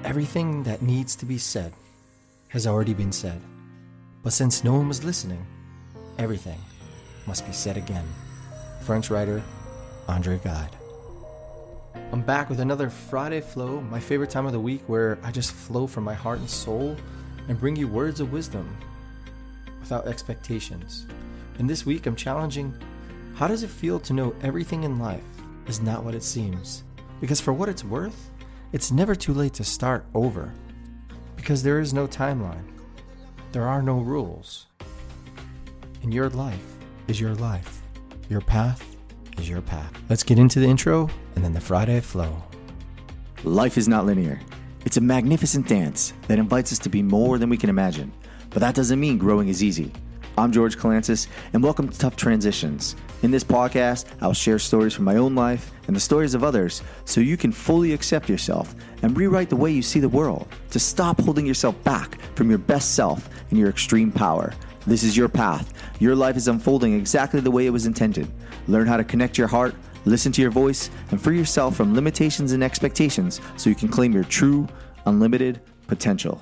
Everything that needs to be said has already been said. But since no one was listening, everything must be said again. French writer Andre Gide. I'm back with another Friday Flow, my favorite time of the week where I just flow from my heart and soul and bring you words of wisdom without expectations. And this week I'm challenging, how does it feel to know everything in life is not what it seems? Because for what it's worth, it's never too late to start over. Because there is no timeline. There are no rules. And your life is your life. Your path is your path. Let's get into the intro and then the Friday Flow. Life is not linear. It's a magnificent dance that invites us to be more than we can imagine. But that doesn't mean growing is easy. I'm George Kalantzis, and welcome to Tough Transitions. In this podcast, I'll share stories from my own life and the stories of others so you can fully accept yourself and rewrite the way you see the world, to stop holding yourself back from your best self and your extreme power. This is your path. Your life is unfolding exactly the way it was intended. Learn how to connect your heart, listen to your voice, and free yourself from limitations and expectations so you can claim your true, unlimited potential.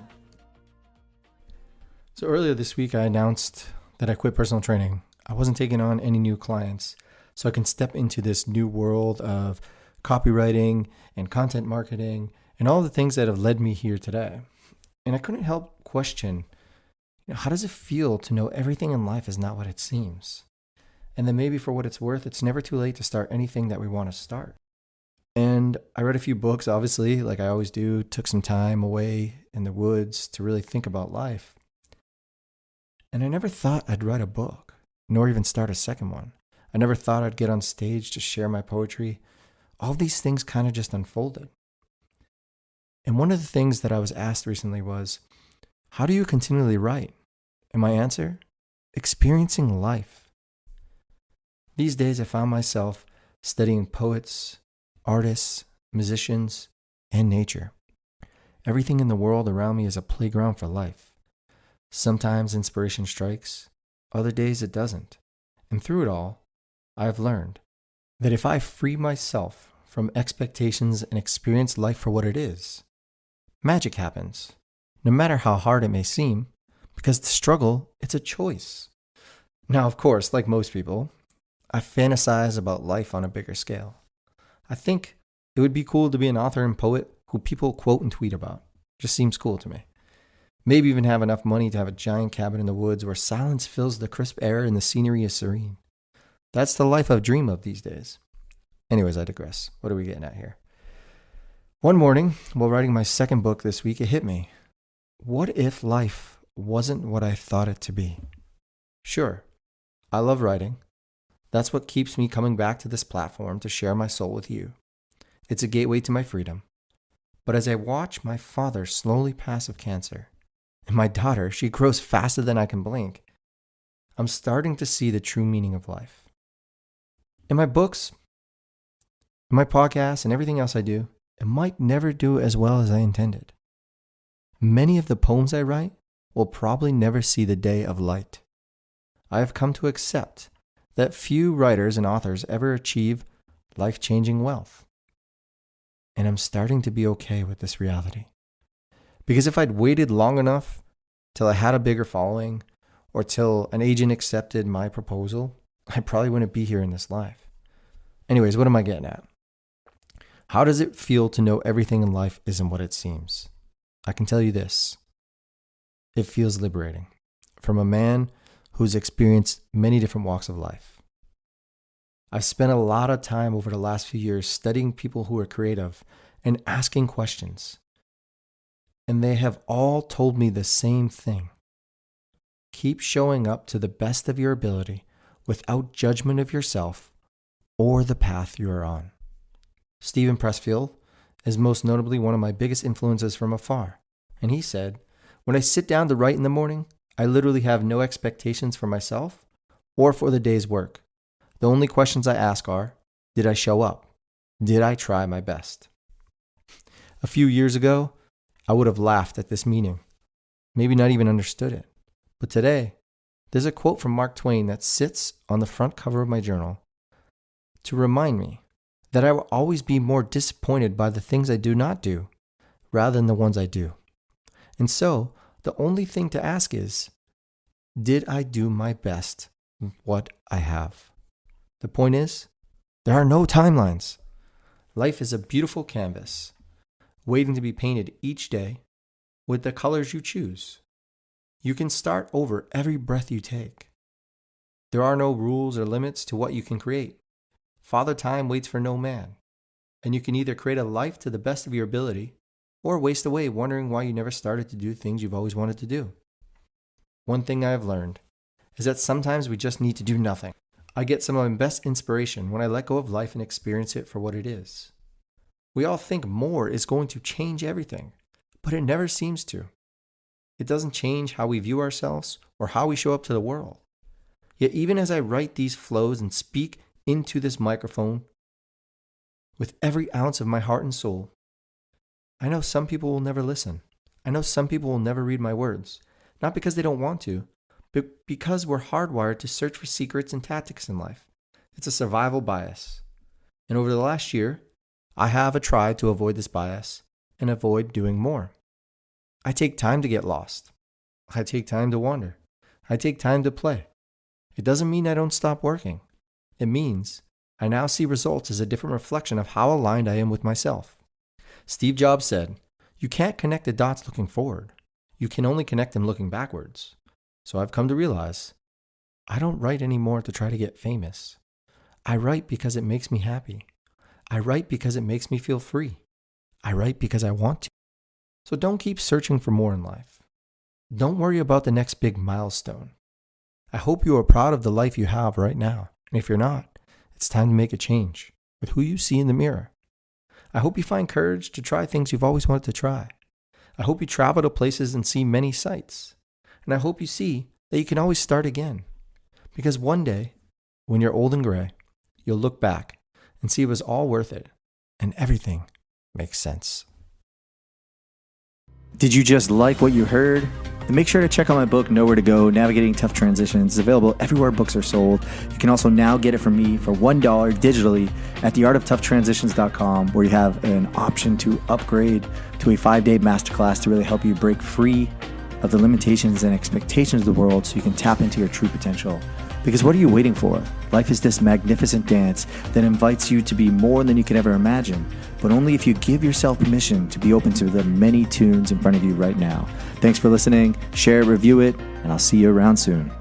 So earlier this week, I announced that I quit personal training. I wasn't taking on any new clients, so I can step into this new world of copywriting and content marketing and all the things that have led me here today. And I couldn't help question, how does it feel to know everything in life is not what it seems? And then maybe for what it's worth, it's never too late to start anything that we want to start. And I read a few books, obviously, like I always do, took some time away in the woods to really think about life. And I never thought I'd write a book, nor even start a second one. I never thought I'd get on stage to share my poetry. All these things kind of just unfolded. And one of the things that I was asked recently was, how do you continually write? And my answer, experiencing life. These days I found myself studying poets, artists, musicians, and nature. Everything in the world around me is a playground for life. Sometimes inspiration strikes, other days it doesn't. And through it all, I have learned that if I free myself from expectations and experience life for what it is, magic happens, no matter how hard it may seem, because the struggle, it's a choice. Now, of course, like most people, I fantasize about life on a bigger scale. I think it would be cool to be an author and poet who people quote and tweet about. Just seems cool to me. Maybe even have enough money to have a giant cabin in the woods where silence fills the crisp air and the scenery is serene. That's the life I dream of these days. Anyways, I digress. What are we getting at here? One morning, while writing my second book this week, it hit me. What if life wasn't what I thought it to be? Sure, I love writing. That's what keeps me coming back to this platform to share my soul with you. It's a gateway to my freedom. But as I watch my father slowly pass of cancer, and my daughter, she grows faster than I can blink, I'm starting to see the true meaning of life. In my books, in my podcasts, and everything else I do, it might never do as well as I intended. Many of the poems I write will probably never see the day of light. I have come to accept that few writers and authors ever achieve life-changing wealth. And I'm starting to be okay with this reality. Because if I'd waited long enough till I had a bigger following or till an agent accepted my proposal, I probably wouldn't be here in this life. Anyways, what am I getting at? How does it feel to know everything in life isn't what it seems? I can tell you this. It feels liberating from a man who's experienced many different walks of life. I've spent a lot of time over the last few years studying people who are creative and asking questions. And they have all told me the same thing. Keep showing up to the best of your ability without judgment of yourself or the path you are on. Stephen Pressfield is most notably one of my biggest influences from afar. And he said, when I sit down to write in the morning, I literally have no expectations for myself or for the day's work. The only questions I ask are, did I show up? Did I try my best? A few years ago, I would have laughed at this meaning, maybe not even understood it. But today, there's a quote from Mark Twain that sits on the front cover of my journal to remind me that I will always be more disappointed by the things I do not do rather than the ones I do. And so, the only thing to ask is, did I do my best with what I have? The point is, there are no timelines. Life is a beautiful canvas, waiting to be painted each day with the colors you choose. You can start over every breath you take. There are no rules or limits to what you can create. Father Time waits for no man, and you can either create a life to the best of your ability or waste away wondering why you never started to do things you've always wanted to do. One thing I have learned is that sometimes we just need to do nothing. I get some of my best inspiration when I let go of life and experience it for what it is. We all think more is going to change everything, but it never seems to. It doesn't change how we view ourselves or how we show up to the world. Yet even as I write these flows and speak into this microphone with every ounce of my heart and soul, I know some people will never listen. I know some people will never read my words, not because they don't want to, but because we're hardwired to search for secrets and tactics in life. It's a survival bias. And over the last year, I have tried to avoid this bias and avoid doing more. I take time to get lost. I take time to wander. I take time to play. It doesn't mean I don't stop working. It means I now see results as a different reflection of how aligned I am with myself. Steve Jobs said, "You can't connect the dots looking forward. You can only connect them looking backwards." So I've come to realize I don't write anymore to try to get famous. I write because it makes me happy. I write because it makes me feel free. I write because I want to. So don't keep searching for more in life. Don't worry about the next big milestone. I hope you are proud of the life you have right now. And if you're not, it's time to make a change with who you see in the mirror. I hope you find courage to try things you've always wanted to try. I hope you travel to places and see many sights. And I hope you see that you can always start again. Because one day, when you're old and gray, you'll look back and see it was all worth it and everything makes sense. Did you just like what you heard? Then make sure to check out my book, Nowhere to Go, Navigating Tough Transitions. It's available everywhere books are sold. You can also now get it from me for $1 digitally at theartoftoughTransitions.com, where you have an option to upgrade to a 5-day masterclass to really help you break free of the limitations and expectations of the world so you can tap into your true potential. Because what are you waiting for? Life is this magnificent dance that invites you to be more than you could ever imagine, but only if you give yourself permission to be open to the many tunes in front of you right now. Thanks for listening. Share it, review it, and I'll see you around soon.